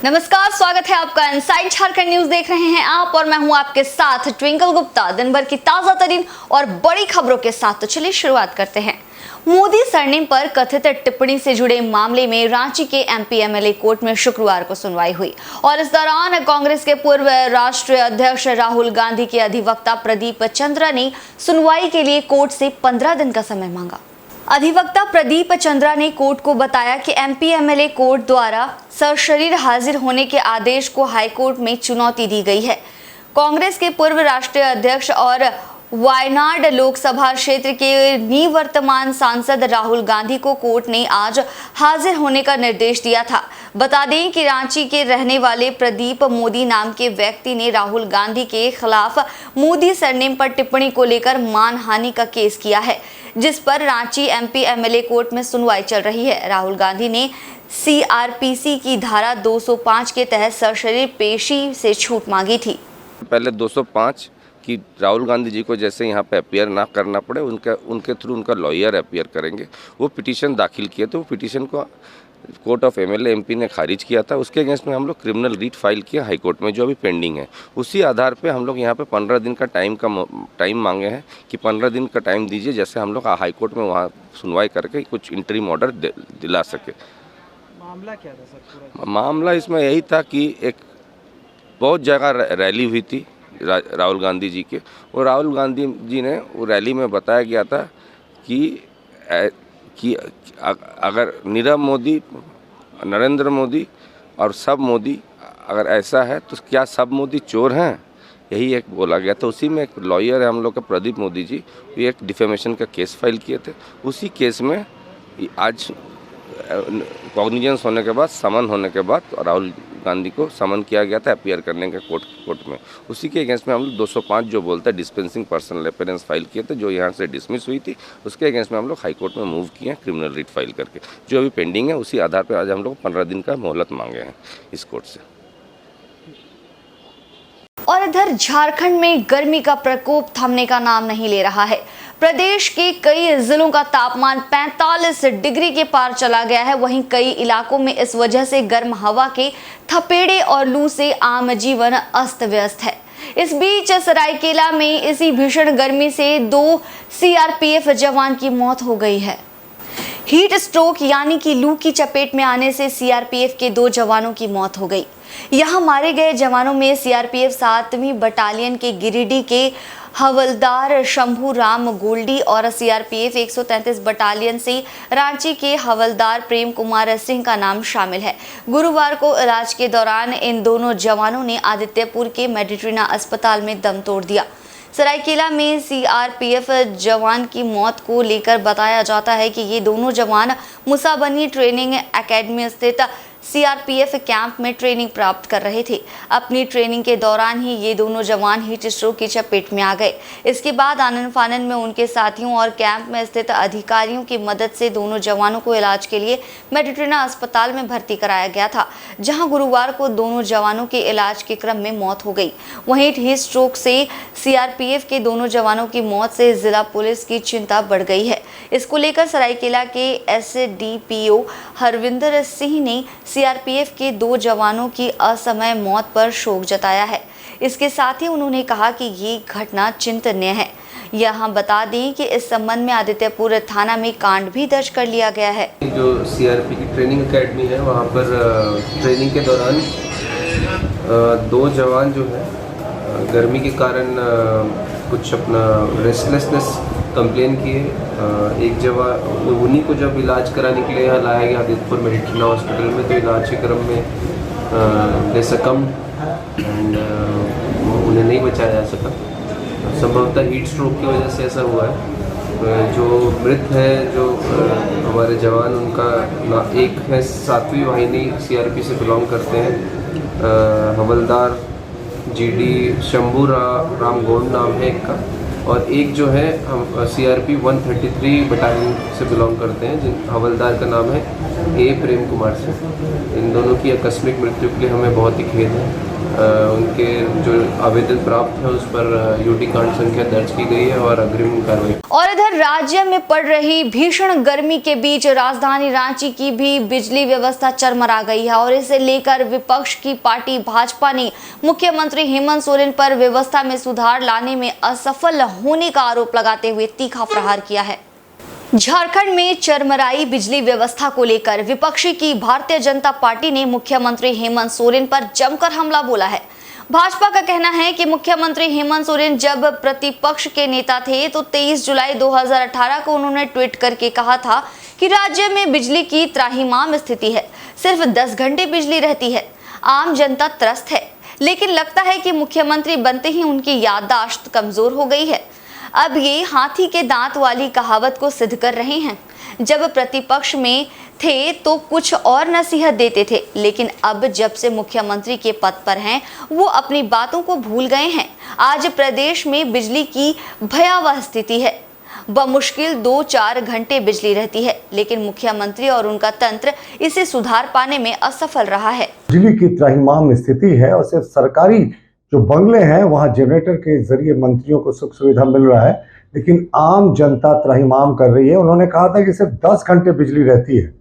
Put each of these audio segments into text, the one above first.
नमस्कार, स्वागत है आपका इनसाइड झारखंड न्यूज देख रहे हैं आप और मैं हूं आपके साथ ट्विंकल गुप्ता। दिन भर की ताजा तरीन और बड़ी खबरों के साथ तो चलिए शुरुआत करते हैं। मोदी सरनेम पर कथित टिप्पणी से जुड़े मामले में रांची के एमपी एमएलए कोर्ट में शुक्रवार को सुनवाई हुई और इस दौरान कांग्रेस के पूर्व राष्ट्रीय अध्यक्ष राहुल गांधी के अधिवक्ता प्रदीप चंद्रा ने सुनवाई के लिए कोर्ट से 15 दिन का समय मांगा। अधिवक्ता प्रदीप चंद्रा ने कोर्ट को बताया कि एमपी एमएलए कोर्ट द्वारा सशरीर हाजिर होने के आदेश को हाईकोर्ट में चुनौती दी गई है। कांग्रेस के पूर्व राष्ट्रीय अध्यक्ष और वायनाड लोकसभा क्षेत्र के निवर्तमान सांसद राहुल गांधी को कोर्ट ने आज हाजिर होने का निर्देश दिया था। बता दें कि रांची के रहने वाले प्रदीप मोदी नाम के व्यक्ति ने राहुल गांधी के खिलाफ मोदी सरनेम पर टिप्पणी को लेकर मानहानि का केस किया है, जिस पर रांची एमपी एमएलए कोर्ट में सुनवाई चल रही है। राहुल गांधी ने सीआरपीसी की धारा 205 के तहत सशरीर पेशी से छूट मांगी थी। पहले 205 कि राहुल गांधी जी को जैसे यहाँ पे अपियर ना करना पड़े, उनके थ्रू उनका लॉयर अपियर करेंगे। वो पिटीशन दाखिल किए थे, वो पिटीशन को कोर्ट ऑफ एमएलए एमपी ने खारिज किया था। उसके अगेंस्ट में हम लोग क्रिमिनल रीट फाइल किया हाई कोर्ट में, जो अभी पेंडिंग है। उसी आधार पे हम लोग यहाँ पे 15 दिन का टाइम मांगे हैं कि 15 दिन का टाइम दीजिए, जैसे हम लोग हाई कोर्ट में वहाँ सुनवाई करके कुछ इंटरिम ऑर्डर दिला सके। मामला क्या था सर? मामला इसमें यही था कि एक बहुत जगह रैली हुई थी राहुल गांधी जी के, और राहुल गांधी जी ने वो रैली में बताया गया था कि अगर नीरव मोदी, नरेंद्र मोदी और सब मोदी अगर ऐसा है तो क्या सब मोदी चोर हैं, यही एक बोला गया था। उसी में एक लॉयर है हम लोग का प्रदीप मोदी जी, ये एक डिफेमेशन का केस फाइल किए थे। उसी केस में आज कॉग्निजेंस होने के बाद, समन होने के बाद राहुल गांधी को समन किया गया था अपियर करने के कोर्ट में। उसी के अगेंस्ट में हम लोग 205 जो बोलता है डिस्पेंसिंग पर्सनल अपीयरेंस फाइल किए थे, जो यहाँ से डिसमिस हुई थी। उसके अगेंस्ट में हम लोग हाई कोर्ट में मूव किए हैं क्रिमिनल रीट फाइल करके, जो अभी पेंडिंग है। उसी आधार पर आज हम लोग 15 दिन का मोहलत मांगे हैं इस कोर्ट से। और इधर झारखंड में गर्मी का प्रकोप थमने का नाम नहीं ले रहा है। प्रदेश के कई जिलों का तापमान 45 डिग्री के पार चला गया है। वहीं कई इलाकों में इस वजह से गर्म हवा के थपेड़े और लू से आम जीवन अस्त व्यस्त है। इस बीच सरायकेला में इसी भीषण गर्मी से 2 सीआरपीएफ जवान की मौत हो गई है। हीट स्ट्रोक यानी कि लू की चपेट में आने से सीआरपीएफ के 2 जवानों की मौत हो गई। यहां मारे गए जवानों में सीआरपीएफ 7वीं बटालियन के गिरिडीह के हवलदार शंभू राम गोल्डी और सीआरपीएफ 133 बटालियन से रांची के हवलदार प्रेम कुमार सिंह का नाम शामिल है। गुरुवार को इलाज के दौरान इन दोनों जवानों ने आदित्यपुर के मेडिट्रीना अस्पताल में दम तोड़ दिया। सरायकेला में सीआरपीएफ जवान की मौत को लेकर बताया जाता है कि ये दोनों जवान मुसाबनी ट्रेनिंग एकेडमी स्थित सीआरपीएफ कैंप में ट्रेनिंग प्राप्त कर रहे थे। अपनी ट्रेनिंग के दौरान ही ये दोनों जवान हीट स्ट्रोक की चपेट में आ गए। इसके बाद आनन फानन में उनके साथियों और कैंप में स्थित अधिकारियों की मदद से दोनों जवानों को इलाज के लिए मेडिट्रीना अस्पताल में भर्ती कराया गया था, जहां गुरुवार को दोनों जवानों के इलाज के क्रम में मौत हो गई। वहीं हीट स्ट्रोक से सीआरपीएफ के दोनों जवानों की मौत से जिला पुलिस की चिंता बढ़ गई है। इसको लेकर सरायकेला के एसडीपीओ हरविंदर सिंह ने सीआरपीएफ के 2 जवानों की असमय मौत पर शोक जताया है। इसके साथ ही उन्होंने कहा कि ये घटना चिंतनीय है। यहाँ बता दें कि इस संबंध में आदित्यपुर थाना में कांड भी दर्ज कर लिया गया है। जो सीआरपी की ट्रेनिंग एकेडमी है, वहाँ पर ट्रेनिंग के दौरान 2 जवान जो है गर्मी के कारण कुछ अपना रेस्टलेसनेस कंप्लेन किए। एक जवान, उन्हीं को जब इलाज कराने के लिए यहाँ लाया गया आदित्यपुर मेडिट्रीना हॉस्पिटल में, तो इलाज के क्रम में दे सकम एंड उन्हें नहीं बचाया जा सका। संभवतः हीट स्ट्रोक की वजह से ऐसा हुआ है। जो मृत है, जो हमारे जवान, उनका एक है 7वीं वाहिनी सीआरपी से बिलोंग करते हैं, हवलदार जीडी शंभू राम गोल्ड नाम है एक का, और एक जो है हम सीआरपी 133 बटालियन से बिलोंग करते हैं, जिन हवलदार का नाम है ए प्रेम कुमार सिंह। इन दोनों की आकस्मिक मृत्यु के लिए हमें बहुत ही खेद है। उनके जो आवेदन प्राप्त है उस पर यूटी कांड संख्या दर्ज की गई है और अग्रिम कार्रवाई। और इधर राज्य में पड़ रही भीषण गर्मी के बीच राजधानी रांची की भी बिजली व्यवस्था चरमरा गई है और इसे लेकर विपक्ष की पार्टी भाजपा ने मुख्यमंत्री हेमंत सोरेन पर व्यवस्था में सुधार लाने में असफल होने का आरोप लगाते हुए तीखा प्रहार किया है। झारखंड में चरमराई बिजली व्यवस्था को लेकर विपक्षी की भारतीय जनता पार्टी ने मुख्यमंत्री हेमंत सोरेन पर जमकर हमला बोला है। भाजपा का कहना है कि मुख्यमंत्री हेमंत सोरेन जब प्रतिपक्ष के नेता थे तो 23 जुलाई 2018 को उन्होंने ट्वीट करके कहा था कि राज्य में बिजली की त्राहिमाम स्थिति है, सिर्फ 10 घंटे बिजली रहती है, आम जनता त्रस्त है। लेकिन लगता है कि मुख्यमंत्री बनते ही उनकी याददाश्त कमजोर हो गई है। अब ये हाथी के दांत वाली कहावत को सिद्ध कर रहे हैं। जब प्रतिपक्ष में थे तो कुछ और नसीहत देते थे, लेकिन अब जब से मुख्यमंत्री के पद पर हैं वो अपनी बातों को भूल गए हैं। आज प्रदेश में बिजली की भयावह स्थिति है, बमुश्किल 2-4 घंटे बिजली रहती है, लेकिन मुख्यमंत्री और उनका तंत्र इसे सुधार पाने में असफल रहा है। बिजली की त्राहिमाम स्थिति है और सिर्फ सरकारी जो बंगले हैं वहां जनरेटर के जरिए मंत्रियों को सुख सुविधा मिल रहा है, लेकिन आम जनता त्राहिमाम कर रही है। उन्होंने कहा था कि सिर्फ 10 घंटे बिजली रहती है।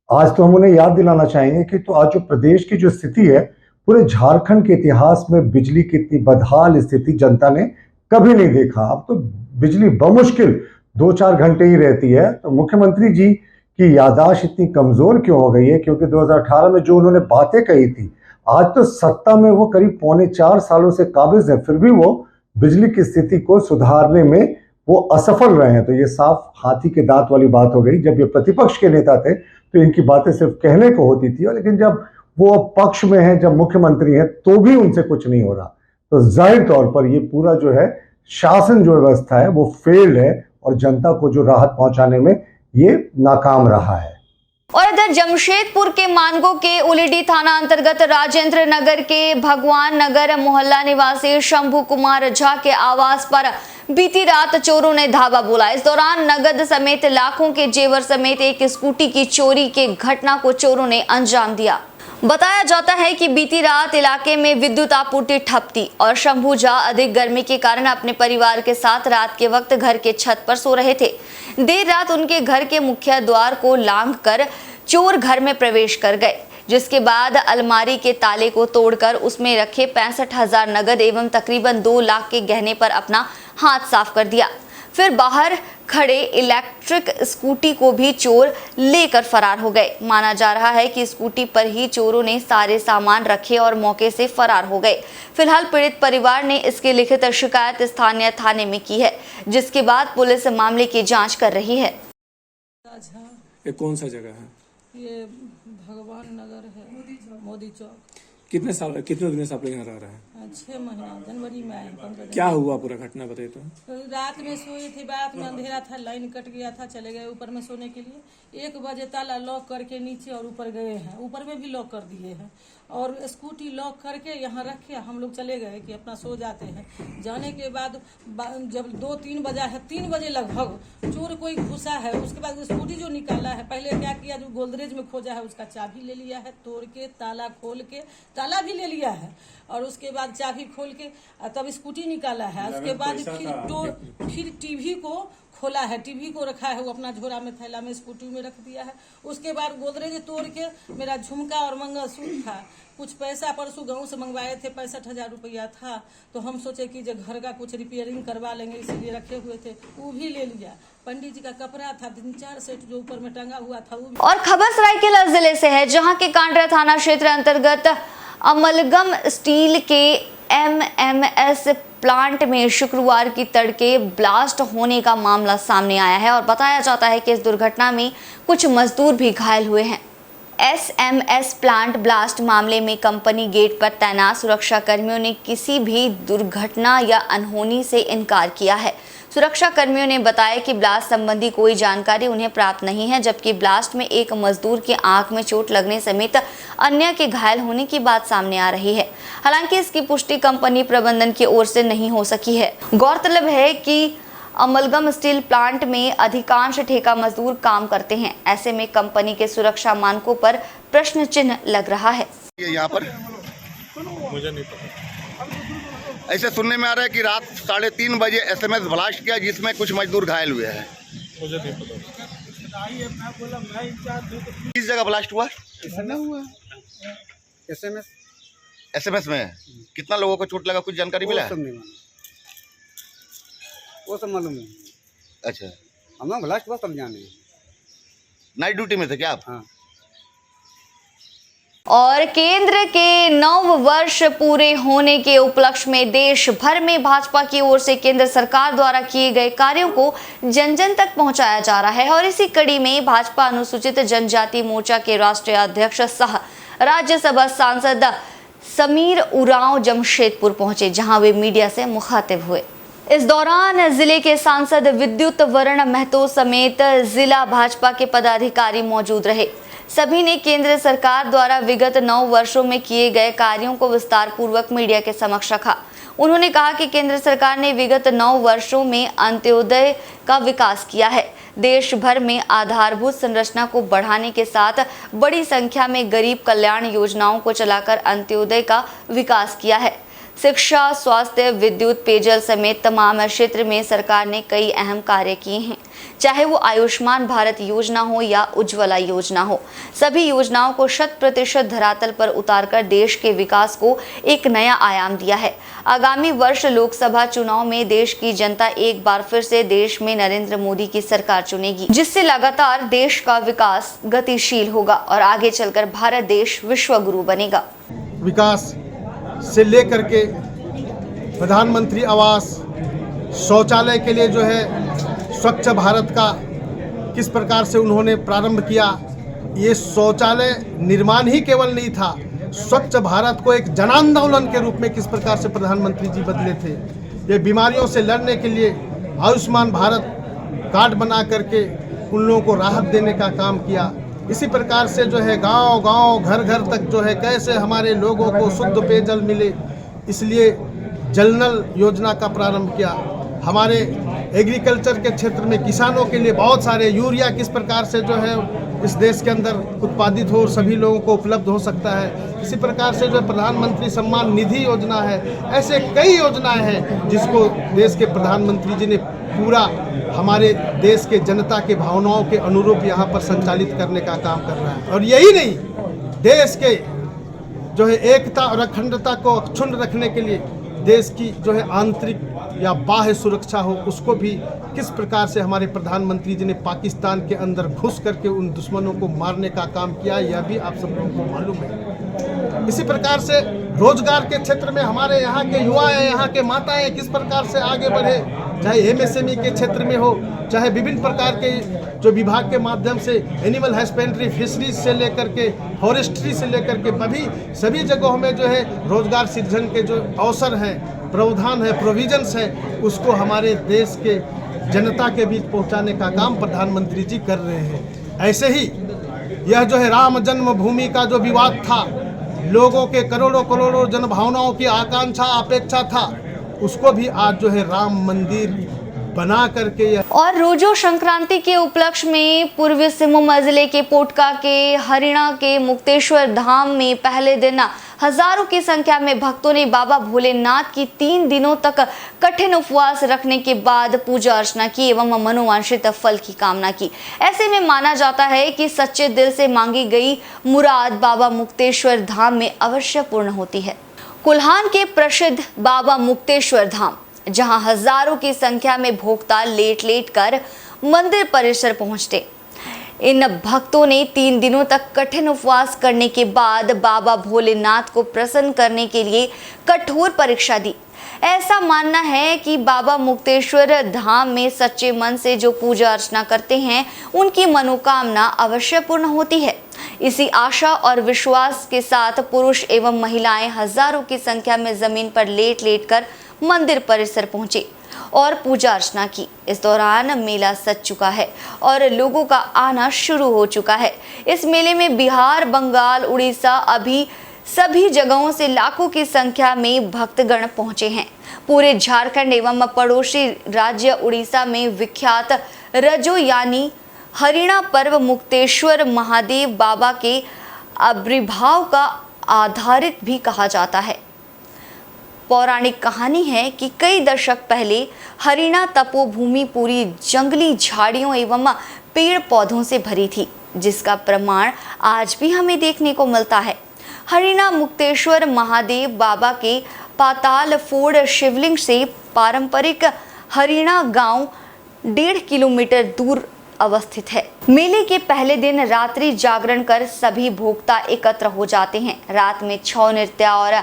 आज तो हम उन्हें याद दिलाना चाहेंगे कि तो आज जो प्रदेश की जो स्थिति है, पूरे झारखंड के इतिहास में बिजली की इतनी बदहाल स्थिति जनता ने कभी नहीं देखा। अब तो बिजली बमुश्किल 2-4 घंटे ही रहती है। तो मुख्यमंत्री जी की याददाश्त इतनी कमजोर क्यों हो गई है? क्योंकि 2018 में जो उन्होंने बातें कही थी, आज तो सत्ता में वो करीब 3.25 सालों से काबिज है, फिर भी वो बिजली की स्थिति को सुधारने में वो असफल रहे हैं। तो ये साफ हाथी के दांत वाली बात हो गई। जब ये प्रतिपक्ष के नेता थे तो इनकी बातें सिर्फ कहने को होती थी, लेकिन जब वो पक्ष में है, जब मुख्यमंत्री हैं, तो भी उनसे कुछ नहीं हो रहा। तो जाहिर तौर पर ये पूरा जो है शासन जो व्यवस्था है वो फेल्ड है और जनता को जो राहत पहुंचाने में ये नाकाम रहा है। और इधर जमशेदपुर के मानगो के उलीडी थाना अंतर्गत राजेंद्र नगर के भगवान नगर मोहल्ला निवासी शंभू कुमार झा के आवास पर बीती रात चोरों ने धावा बोला। इस दौरान नगद समेत लाखों के जेवर समेत एक स्कूटी की चोरी के घटना को चोरों ने अंजाम दिया। बताया जाता है कि बीती रात इलाके में विद्युत आपूर्ति ठप थी और शंभू झा अधिक गर्मी के कारण अपने परिवार के साथ रात के वक्त घर के छत पर सो रहे थे। देर रात उनके घर के मुख्य द्वार को लांघकर चोर घर में प्रवेश कर गए, जिसके बाद अलमारी के ताले को तोड़कर उसमें रखे 65,000 नगद एवं तकरीबन 2 लाख के गहने पर अपना हाथ साफ कर दिया। फिर बाहर खड़े इलेक्ट्रिक स्कूटी को भी चोर लेकर फरार हो गए। माना जा रहा है कि स्कूटी पर ही चोरों ने सारे सामान रखे और मौके से फरार हो गए। फिलहाल पीड़ित परिवार ने इसकी लिखित शिकायत स्थानीय थाने में की है, जिसके बाद पुलिस मामले की जांच कर रही है। ये कौन सा जगह है? ये भगवान नगर है, मोदी चौक। कितने दिनों से आप लोग यहाँ रह रहे हैं? 6 महीना, जनवरी में आए, 15 दिन। क्या हुआ पूरा घटना बताइए तो। रात में सोई थी, रात में अंधेरा था, लाइन कट गया था, चले गए ऊपर में सोने के लिए। 1 बजे ताला लॉक करके नीचे और ऊपर गए हैं, ऊपर में भी लॉक कर दिए हैं और स्कूटी लॉक करके यहाँ रख के हम लोग चले गए कि अपना सो जाते हैं। जाने के बाद जब 2-3 बजा है, 3 बजे लगभग चोर कोई घुसा है। उसके बाद स्कूटी जो निकाला है, पहले क्या किया, जो गोदरेज में खोजा है उसका चाबी ले लिया है, तोड़ के ताला खोल के ताला भी ले लिया है और उसके बाद चाबी खोल के तब स्कूटी निकाला है। उसके बाद फिर टीवी को खोला है, टीवी को रखा है, वो अपना झोरा में थैला में स्कूटी में रख दिया है। उसके बाद गोदरेज तोड़ के मेरा झुमका और मंगलसूत्र था, कुछ पैसा परसों गांव से मंगवाए थे, 65,000 रुपया था। तो हम सोचे कि जो घर का कुछ रिपेयरिंग करवा लेंगे, इसीलिए रखे हुए थे, वो भी ले लिया। पंडित जी का कपड़ा था 3-4 सेट जो ऊपर में टंगा हुआ था वो भी। और खबर सरायकेला जिले से है, जहां के कांड्रा थाना क्षेत्र अंतर्गत अमलगम स्टील के MMS प्लांट में शुक्रवार की तड़के ब्लास्ट होने का मामला सामने आया है और बताया जाता है कि इस दुर्घटना में कुछ मजदूर भी घायल हुए हैं। SMS प्लांट ब्लास्ट मामले में कंपनी गेट पर तैनात सुरक्षा कर्मियों ने किसी भी दुर्घटना या अनहोनी से इनकार किया है। सुरक्षा कर्मियों ने बताया कि ब्लास्ट संबंधी कोई जानकारी उन्हें प्राप्त नहीं है, जबकि ब्लास्ट में एक मजदूर की आंख में चोट लगने समेत अन्य के घायल होने की बात सामने आ रही है। हालांकि इसकी पुष्टि कंपनी प्रबंधन की ओर से नहीं हो सकी है। गौरतलब है कि अमलगम स्टील प्लांट में अधिकांश ठेका मजदूर काम करते हैं। ऐसे में कंपनी के सुरक्षा मानकों पर प्रश्न चिन्ह लग रहा है। यहाँ पर मुझे नहीं पता। ऐसे सुनने में आ रहा है कि रात 3:30 बजे SMS ब्लास्ट किया जिसमें कुछ मजदूर घायल हुए हैं। मुझे नहीं पता। किस जगह ब्लास्ट हुआ? SMS में कितना लोगों को चोट लगा, कुछ जानकारी मिला है? वो सब मालूम है। अच्छा, हमें ब्लास्ट हुआ सब जाने। नाइट ड्यूटी में थे क्या आप? हाँ। और केंद्र के 9 वर्ष पूरे होने के उपलक्ष्य में देश भर में भाजपा की ओर से केंद्र सरकार द्वारा किए गए कार्यों को जन जन तक पहुंचाया जा रहा है। और इसी कड़ी में भाजपा अनुसूचित जनजाति मोर्चा के राष्ट्रीय अध्यक्ष सह राज्यसभा सांसद समीर उरांव जमशेदपुर पहुंचे, जहां वे मीडिया से मुखातिब हुए। इस दौरान जिले के सांसद विद्युत वरण महतो समेत जिला भाजपा के पदाधिकारी मौजूद रहे। सभी ने केंद्र सरकार द्वारा विगत 9 वर्षों में किए गए कार्यों को विस्तार पूर्वक मीडिया के समक्ष रखा। उन्होंने कहा कि केंद्र सरकार ने विगत 9 वर्षों में अंत्योदय का विकास किया है। देश भर में आधारभूत संरचना को बढ़ाने के साथ बड़ी संख्या में गरीब कल्याण योजनाओं को चलाकर अंत्योदय का विकास किया है। शिक्षा, स्वास्थ्य, विद्युत, पेयजल समेत तमाम क्षेत्र में सरकार ने कई अहम कार्य किए हैं, चाहे वो आयुष्मान भारत योजना हो या उज्ज्वला योजना हो। सभी योजनाओं को 100% धरातल पर उतारकर देश के विकास को एक नया आयाम दिया है। आगामी वर्ष लोकसभा चुनाव में देश की जनता एक बार फिर से देश में नरेंद्र मोदी की सरकार चुनेगी, जिससे लगातार देश का विकास गतिशील होगा और आगे चलकर भारत देश विश्व गुरु बनेगा। विकास से लेकर के प्रधानमंत्री आवास, शौचालय के लिए जो है स्वच्छ भारत का किस प्रकार से उन्होंने प्रारंभ किया। ये शौचालय निर्माण ही केवल नहीं था, स्वच्छ भारत को एक जन आंदोलन के रूप में किस प्रकार से प्रधानमंत्री जी बदले थे। ये बीमारियों से लड़ने के लिए आयुष्मान भारत कार्ड बना करके उन लोगों को राहत देने का काम किया। इसी प्रकार से जो है गांव-गांव, घर-घर तक जो है कैसे हमारे लोगों को शुद्ध पेयजल मिले, इसलिए जल नल योजना का प्रारंभ किया। हमारे एग्रीकल्चर के क्षेत्र में किसानों के लिए बहुत सारे यूरिया किस प्रकार से जो है इस देश के अंदर उत्पादित हो और सभी लोगों को उपलब्ध हो सकता है। इसी प्रकार से जो प्रधानमंत्री सम्मान निधि योजना है, ऐसे कई योजनाएं हैं जिसको देश के प्रधानमंत्री जी ने पूरा हमारे देश के जनता के भावनाओं के अनुरूप यहाँ पर संचालित करने का काम कर रहा है। और यही नहीं, देश के जो है एकता और अखंडता को अक्षुण्ण रखने के लिए देश की जो है आंतरिक या बाह्य सुरक्षा हो, उसको भी किस प्रकार से हमारे प्रधानमंत्री जी ने पाकिस्तान के अंदर घुस करके उन दुश्मनों को मारने का काम किया, यह भी आप सब लोगों को मालूम है। इसी प्रकार से रोजगार के क्षेत्र में हमारे यहाँ के युवा हैं, यहाँ के माताएं किस प्रकार से आगे बढ़े, चाहे MSME के क्षेत्र में हो, चाहे विभिन्न प्रकार के जो विभाग के माध्यम से एनिमल हस्बेंड्री, फिशरीज से लेकर के फॉरेस्ट्री से लेकर के सभी जगहों में जो है रोजगार सृजन के जो अवसर हैं, प्रावधान है, प्रोविजंस है, उसको हमारे देश के जनता के बीच पहुंचाने का काम प्रधानमंत्री जी कर रहे हैं। ऐसे ही यह जो है राम जन्मभूमि का जो विवाद था, लोगों के करोड़ों जनभावनाओं की आकांक्षा, अपेक्षा था, उसको भी आज जो है राम मंदिर बना करके। और रोजो संक्रांति के उपलक्ष्य में पूर्वी सिंहभूम जिले के पोटका के हरिणा के मुक्तेश्वर धाम में पहले दिन हजारों की संख्या में भक्तों ने बाबा भोलेनाथ की 3 दिनों तक कठिन उपवास रखने के बाद पूजा अर्चना की एवं मनोवांछित फल की कामना की। ऐसे में माना जाता है कि सच्चे दिल से मांगी गई मुराद बाबा मुक्तेश्वर धाम में अवश्य पूर्ण होती है। कुल्हान के प्रसिद्ध बाबा मुक्तेश्वर धाम, जहां हजारों की संख्या में भोक्ता लेट कर मंदिर परिसर पहुंचते। इन भक्तों ने 3 दिनों तक कठिन उपवास करने के बाद बाबा भोलेनाथ को प्रसन्न करने के लिए कठोर परीक्षा दी। ऐसा मानना है कि बाबा मुक्तेश्वर धाम में सच्चे मन से जो पूजा अर्चना करते हैं, उनकी मनोकामना अवश्य पूर्ण होती है। इसी आशा और विश्वास के साथ पुरुष एवं महिलाएं हजारों की संख्या में जमीन पर लेट कर मंदिर परिसर पहुंचे और पूजा अर्चना की। इस दौरान मेला सज चुका है और लोगों का आना शुरू हो चुका है। इस मेले में बिहार, बंगाल, उड़ीसा अभी सभी जगहों से लाखों की संख्या में भक्तगण पहुंचे हैं। पूरे झारखंड एवं पड़ोसी राज्य उड़ीसा में विख्यात रजो यानी हरिणा पर्व मुक्तेश्वर महादेव बाबा के आविर्भाव का आधारित भी कहा जाता है। पौराणिक कहानी है कि कई दशक पहले हरिणा तपोभूमि पूरी जंगली झाड़ियों एवं पेड़ पौधों से भरी थी, जिसका प्रमाण आज भी हमें देखने को मिलता है। हरिणा मुक्तेश्वर महादेव बाबा के पाताल फोड़ शिवलिंग से पारंपरिक हरिणा गांव 1.5 किलोमीटर दूर अवस्थित है। मेले के पहले दिन रात्रि जागरण कर सभी भोक्ता एकत्र हो जाते हैं। रात में छौ नृत्य और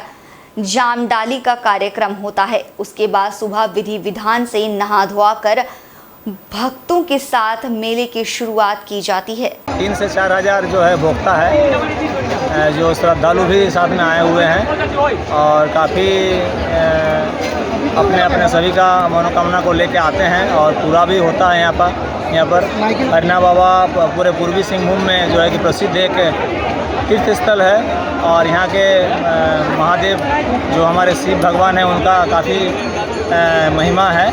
जामडाली का कार्यक्रम होता है। उसके बाद सुबह विधि विधान से नहा धोआ कर भक्तों के साथ मेले की शुरुआत की जाती है। 3 से 4 हज़ार जो है भोक्ता है, जो श्रद्धालु भी साथ में आए हुए हैं और काफ़ी अपने अपने सभी का मनोकामना को लेके आते हैं और पूरा भी होता है। यहाँ पर हरिणा बाबा पूरे पूर्वी सिंहभूम में जो है कि प्रसिद्ध एक तीर्थ स्थल है और यहाँ के महादेव जो हमारे शिव भगवान हैं उनका काफ़ी महिमा है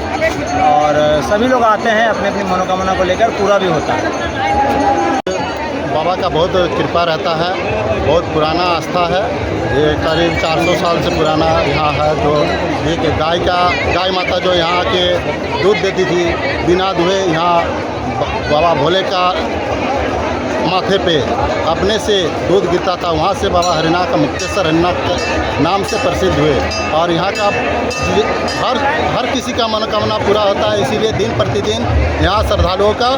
और सभी लोग आते हैं अपनी अपनी मनोकामना को लेकर, पूरा भी होता है। बाबा का बहुत कृपा रहता है, बहुत पुराना आस्था है। ये करीब 400 साल से पुराना यहाँ है। जो एक गाय माता जो यहाँ के दूध देती थी, बिना दुहे यहाँ बाबा भोले का माथे पे अपने से दूध गिरता था। वहाँ से बाबा हरिणा का मुक्तेश्वर हरिणा के नाम से प्रसिद्ध हुए और यहाँ का हर किसी का मनोकामना पूरा होता है। इसीलिए दिन प्रतिदिन यहाँ श्रद्धालुओं का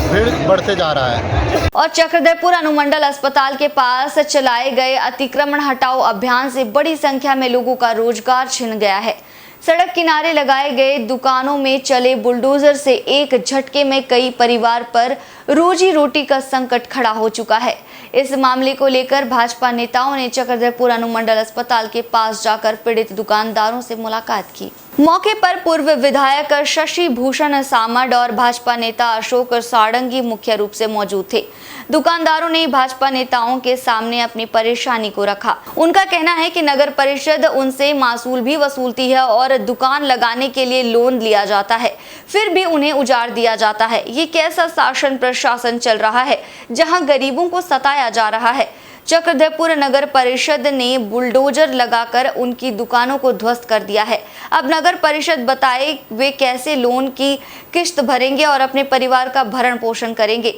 भीड़ बढ़ते जा रहा है। और चक्रधरपुर अनुमंडल अस्पताल के पास चलाए गए अतिक्रमण हटाओ अभियान से बड़ी संख्या में लोगों का रोजगार छिन गया है। सड़क किनारे लगाए गए दुकानों में चले बुलडोजर से एक झटके में कई परिवार पर रोजी रोटी का संकट खड़ा हो चुका है। इस मामले को लेकर भाजपा नेताओं ने चक्रधरपुर अनुमंडल अस्पताल के पास जाकर पीड़ित दुकानदारों से मुलाकात की। मौके पर पूर्व विधायक शशि भूषण सामड़ और भाजपा नेता अशोक सारंगी मुख्य रूप से मौजूद थे। दुकानदारों ने भाजपा नेताओं के सामने अपनी परेशानी को रखा। उनका कहना है कि नगर परिषद उनसे मासूल भी वसूलती है और दुकान लगाने के लिए लोन लिया जाता है, फिर भी उन्हें उजाड़ दिया जाता है। ये कैसा शासन प्रशासन चल रहा है जहां गरीबों को सताया जा रहा है। चक्रधरपुर नगर परिषद ने बुलडोजर लगाकर उनकी दुकानों को ध्वस्त कर दिया है। अब नगर परिषद बताए वे कैसे लोन की किश्त भरेंगे और अपने परिवार का भरण पोषण करेंगे।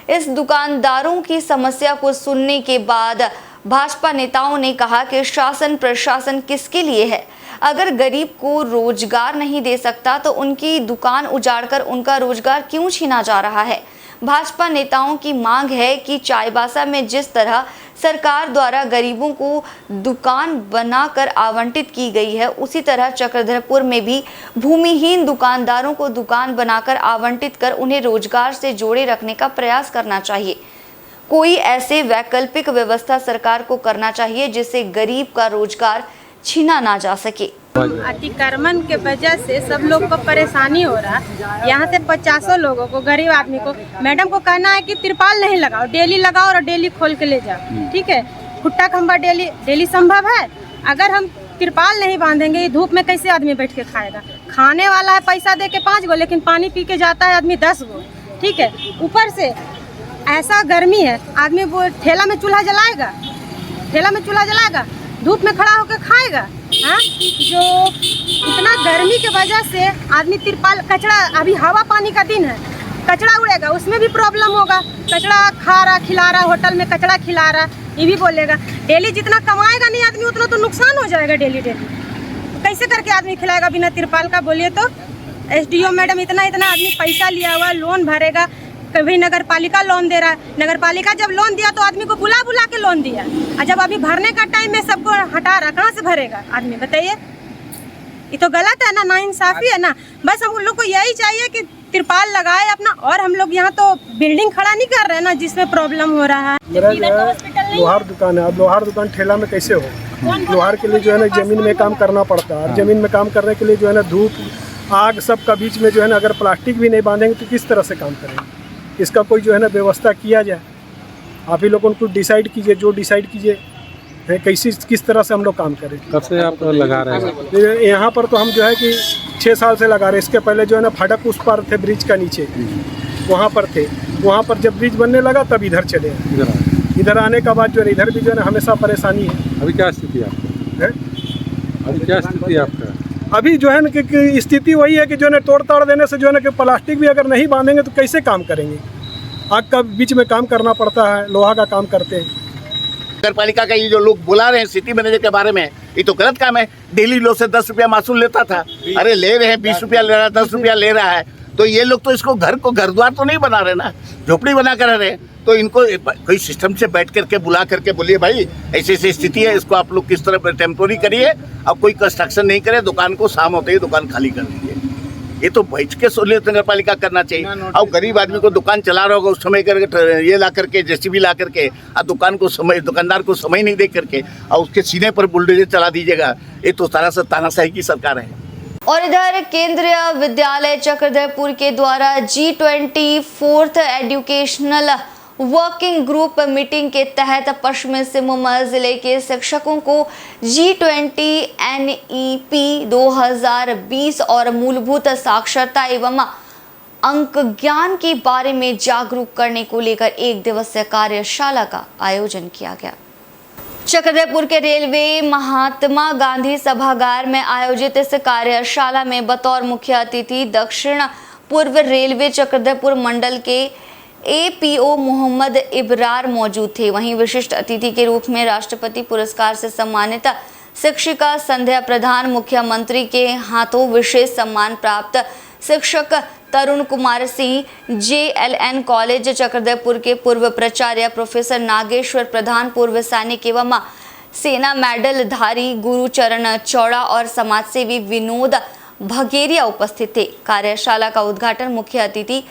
इस दुकानदारों की समस्या को सुनने के बाद भाजपा नेताओं ने कहा कि शासन प्रशासन किसके लिए है? अगर गरीब को रोजगार नहीं दे सकता तो उनकी दुकान उजाड़कर उनका रोजगार क्यों छीना जा रहा है? भाजपा नेताओं की मांग है कि चाईबासा में जिस तरह सरकार द्वारा गरीबों को दुकान बनाकर आवंटित की गई है, उसी तरह चक्रधरपुर में भी भूमिहीन दुकानदारों को दुकान बनाकर आवंटित कर उन्हें रोजगार से जोड़े रखने का प्रयास करना चाहिए। कोई ऐसे वैकल्पिक व्यवस्था सरकार को करना चाहिए जिससे गरीब का रोजगार छीना ना जा सके। अतिक्रमण के वजह से सब लोग को परेशानी हो रहा है। यहाँ से 50 लोगों को, गरीब आदमी को, मैडम को कहना है कि तिरपाल नहीं लगाओ, डेली लगाओ और डेली खोल के ले जाओ। ठीक है, खुट्टा खंबा डेली संभव है। अगर हम तिरपाल नहीं बांधेंगे, धूप में कैसे आदमी बैठ के खाएगा? खाने वाला है पैसा दे के 5 गो, लेकिन पानी पी के जाता है आदमी 10 गो। ठीक है, ऊपर से ऐसा गर्मी है, आदमी वो ठेला में चूल्हा जलाएगा, धूप में खड़ा होकर खाएगा। हाँ, जो इतना गर्मी के वजह से आदमी तिरपाल, कचरा, अभी हवा पानी का दिन है, कचरा उड़ेगा, उसमें भी प्रॉब्लम होगा। कचरा खा रहा, खिला रहा, होटल में कचरा खिला रहा, ये भी बोलेगा। डेली जितना कमाएगा नहीं आदमी उतना तो नुकसान हो जाएगा। डेली कैसे करके आदमी खिलाएगा बिना तिरपाल का? बोलिए तो। SDO मैडम इतना आदमी पैसा लिया हुआ, लोन भरेगा, कभी नगर पालिका लोन दे रहा है। नगर पालिका जब लोन दिया तो आदमी को बुला के लोन दिया, और जब अभी भरने का टाइम में सबको हटा रहा, कहाँ से भरेगा आदमी? बताइए, ये तो गलत है ना, नाइंसाफी है ना। बस हम लोग को यही चाहिए कि तिरपाल लगाए अपना। और हम लोग यहाँ तो बिल्डिंग खड़ा नहीं कर रहे हैं ना, जिसमें प्रॉब्लम हो रहा है। मेरा लोहार दुकान है, अब लोहार दुकान ठेला में कैसे हो? लोहार के लिए जो है ना जमीन में काम करना पड़ता है, और जमीन में काम करने के लिए जो है ना धूप, आग सब का बीच में जो है ना, अगर प्लास्टिक भी नहीं बांधेंगे तो किस तरह से काम करेंगे? इसका कोई जो है ना व्यवस्था किया जाए। आप ही लोगों को डिसाइड कीजिए, जो डिसाइड कीजिए कैसी किस तरह से हम लोग काम करें। कब से आप लगा रहे हैं यहाँ पर? तो हम जो है कि 6 साल से लगा रहे हैं। इसके पहले जो है ना फाटक उस पर थे, ब्रिज का नीचे वहाँ पर थे। वहाँ पर जब ब्रिज बनने लगा तब इधर चले। इधर आने के बाद जो है इधर भी जो है ना हमेशा परेशानी है। अभी क्या स्थिति है? अभी क्या स्थिति है आपका? अभी जो है ना कि स्थिति वही है कि जो है ना तोड़ ताड़ देने से जो है ना कि प्लास्टिक भी अगर नहीं बांधेंगे तो कैसे काम करेंगे। आग का बीच में काम करना पड़ता है, लोहा का काम करते हैं। नगर पालिका का ये जो लोग बुला रहे हैं सिटी मैनेजर के बारे में, ये तो गलत काम है। डेली लोग से 10 रुपया मासूल लेता था, अरे ले रहे हैं 20 रुपया ले रहा है, 10 रुपया ले रहा है। तो ये लोग तो इसको घर द्वार तो नहीं बना रहे ना, झोपड़ी बना कर रहे हैं। तो इनको कोई सिस्टम से बैठ करके बुला करके बोलिए भाई ऐसी ऐसी स्थिति है, इसको आप लोग किस तरह टेम्पोरी करिए, अब कोई कंस्ट्रक्शन नहीं करे, दुकान को शाम होते ही दुकान खाली कर दीजिए। ये तो बैठ के सहूलियत नगर पालिका करना चाहिए। और गरीब आदमी को दुकान चला रहा होगा उस समय करके ये ला करके जेसीबी ला करके और दुकानदार को समय नहीं दे करके और उसके सीने पर बुलडोजर चला दीजिएगा, ये तो तानाशाही की सरकार है। और इधर केंद्रीय विद्यालय चक्रधरपुर के द्वारा G20 4th educational working group meeting के तहत पश्चिमी सिंहभूम जिले के शिक्षकों को G20 NEP 2020 और मूलभूत साक्षरता एवं अंक ज्ञान के बारे में जागरूक करने को लेकर 1 दिवसीय कार्यशाला का आयोजन किया गया। चक्रधरपुर के रेलवे महात्मा गांधी सभागार में आयोजित इस कार्यशाला में बतौर मुख्य अतिथि दक्षिण पूर्व रेलवे चक्रधरपुर मंडल के APO मोहम्मद इब्रार मौजूद थे। वहीं विशिष्ट अतिथि के रूप में राष्ट्रपति पुरस्कार से सम्मानित शिक्षिका संध्या प्रधान, मुख्यमंत्री के हाथों विशेष सम्मान प्राप्त शिक्षक तरुण कुमार सिंह, JLN कॉलेज चक्रधरपुर के पूर्व प्राचार्य प्रोफेसर नागेश्वर प्रधान, पूर्व सैनिक एवं सेना मेडल धारी गुरुचरण चौड़ा और समाजसेवी विनोद भगेरिया उपस्थित थे। कार्यशाला का उद्घाटन मुख्य अतिथि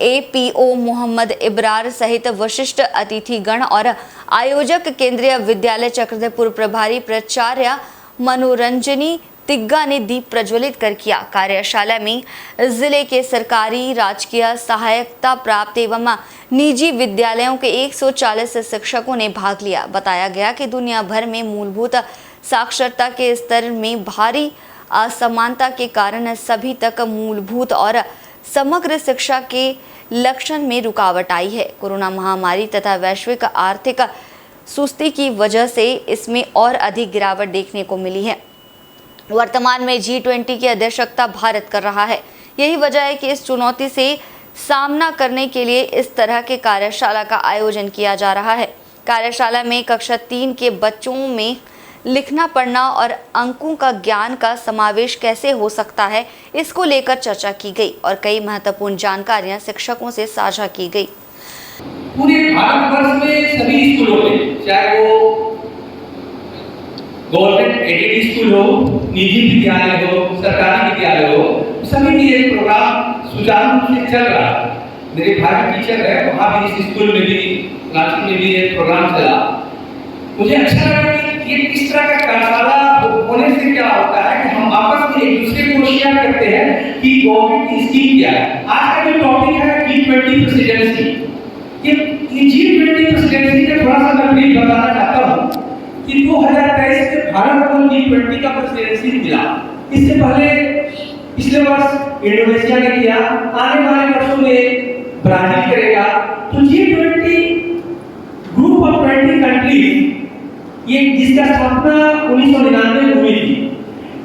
APO मोहम्मद इब्रार सहित विशिष्ट अतिथिगण और आयोजक केंद्रीय विद्यालय चक्रधरपुर प्रभारी प्राचार्य मनोरंजनी तिग्गा ने दीप प्रज्वलित कर किया। कार्यशाला में जिले के सरकारी, राजकीय, सहायता प्राप्त एवं निजी विद्यालयों के 140 शिक्षकों ने भाग लिया। बताया गया कि दुनिया भर में मूलभूत साक्षरता के स्तर में भारी असमानता के कारण सभी तक मूलभूत और समग्र शिक्षा के लक्षण में रुकावट आई है। कोरोना महामारी तथा वैश्विक आर्थिक सुस्ती की वजह से इसमें और अधिक गिरावट देखने को मिली है। वर्तमान में G20 की अध्यक्षता भारत कर रहा है। यही वजह है कि इस चुनौती से सामना करने के लिए इस तरह के कार्यशाला का आयोजन किया जा रहा है। कार्यशाला में कक्षा 3 के बच्चों में लिखना पढ़ना और अंकों का ज्ञान का समावेश कैसे हो सकता है, इसको लेकर चर्चा की गई और कई महत्वपूर्ण जानकारियां शिक्षकों से साझा की गई। पूरे भारतवर्ष में सभी स्कूलों में, चाहे वो गवर्नमेंट एडेड स्कूल हो, निजी विद्यालय हो, सरकारी विद्यालय हो, सभी में ये प्रोग्राम सुचारू रूप से चल रहा है। मेरे भाई टीचर है, वहाँ भी इस स्कूल में भी, रांची में भी ये प्रोग्राम चला। मुझे अच्छा लगा कि ये इस तरह का कार्यशाला होने से क्या होता है कि हम आपस में एक दूसरे को शेयर करते हैं कि गवर्नमेंट की स्कीम क्या है। आज का जो टॉपिक है G20 प्रेसिडेंसी, ये G20 प्रेसिडेंसी का थोड़ा सा मैं ब्रीफ बताना चाहता हूँ कि 2023 में भारत को G20 का प्रेसिडेंसी मिला। इससे पहले पिछले वर्ष इंडोनेशिया ने किया, आने वाले वर्षों में ब्राजील करेगा। तो G20 ग्रुप ऑफ 20 कंट्रीज, ये जिसका स्थापना 1999 में हुई थी,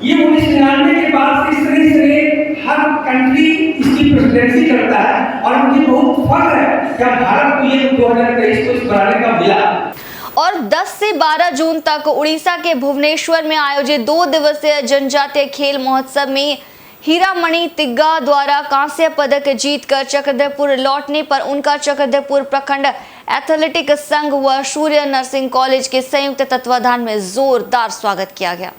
ये 1999 के बाद से इस तरह से हर कंट्री इसकी प्रेसिडेंसी करता है और मुझे बहुत फख्र है कि भारत को ये 2023 को इस बनाने का मिला। और 10 से 12 जून तक उड़ीसा के भुवनेश्वर में आयोजित 2 दिवसीय जनजातीय खेल महोत्सव में हीरामणि तिग्गा द्वारा कांस्य पदक जीतकर चक्रधरपुर लौटने पर उनका चक्रधरपुर प्रखंड एथलेटिक संघ व सूर्य नर्सिंग कॉलेज के संयुक्त तत्वाधान में जोरदार स्वागत किया गया।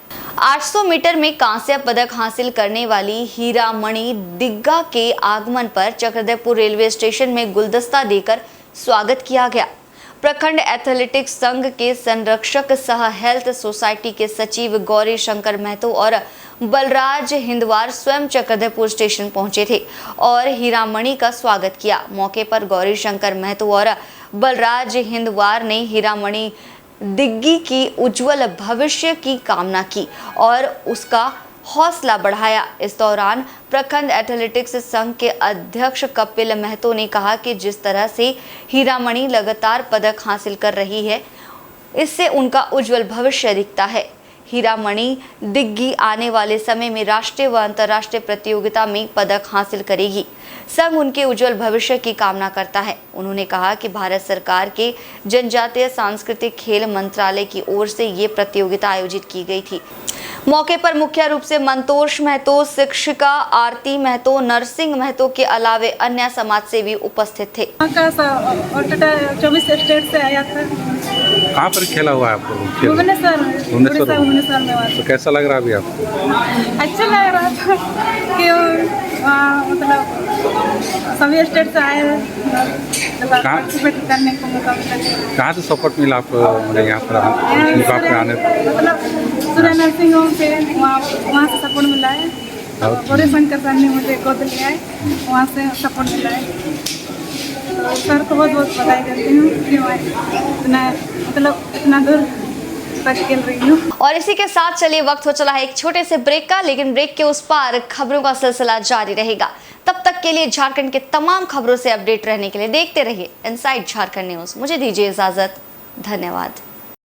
800 मीटर में कांस्य पदक हासिल करने वाली हीरामणि तिग्गा के आगमन पर चक्रधरपुर रेलवे स्टेशन में गुलदस्ता देकर स्वागत किया गया। प्रखंड एथलेटिक्स संघ के संरक्षक सह हेल्थ सोसाइटी के सचिव गौरी शंकर महतो और बलराज हिंदवार स्वयं चक्रधरपुर स्टेशन पहुंचे थे और हीरामणि का स्वागत किया। मौके पर गौरी शंकर महतो और बलराज हिंदवार ने हीरामणि दिग्गी की उज्जवल भविष्य की कामना की और उसका हौसला बढ़ाया। इस दौरान प्रखंड एथलेटिक्स संघ के अध्यक्ष कपिल महतो ने कहा कि जिस तरह से हीरामणि लगातार पदक हासिल कर रही है, इससे उनका उज्जवल भविष्य दिखता है। हीरामणि दिग्गी आने वाले समय में राष्ट्रीय व अंतर्राष्ट्रीय प्रतियोगिता में पदक हासिल करेगी। संघ उनके उज्जवल भविष्य की कामना करता है। उन्होंने कहा कि भारत सरकार के जनजातीय सांस्कृतिक खेल मंत्रालय की ओर से ये प्रतियोगिता आयोजित की गई थी। मौके पर मुख्य रूप से मंतोष महतो, शिक्षिका आरती महतो, नरसिंह महतो के अलावे अन्य समाजसेवी उपस्थित थे। 24 स्टेट से आया था। कहाँ पर खेला हुआ है आपको? भुवनेश्वर में। तो कैसा लग रहा है अभी आपको? अच्छा लग रहा था कि मतलब सभी स्टेट से आए पार्टिसिपेट करने को मौका मिला। कहाँ से सपोर्ट मिला आपको यहाँ पर आने? मतलब सूर्य नरसिंह होम से वहाँ से सपोर्ट मिला है। गौरी शंकर सर ने मुझे गोद लिया है, वहाँ से सपोर्ट मिला है। तो सर को बहुत बहुत बधाई देती हूँ कि मैं इतना दूर तक खेल रही हूँ। और इसी के साथ चलिए वक्त हो चला है एक छोटे से ब्रेक का, लेकिन ब्रेक के उस पार खबरों का सिलसिला जारी रहेगा। तब तक के लिए झारखंड के तमाम खबरों से अपडेट रहने के लिए देखते रहिए इनसाइड झारखंड न्यूज। मुझे दीजिए इजाजत, धन्यवाद।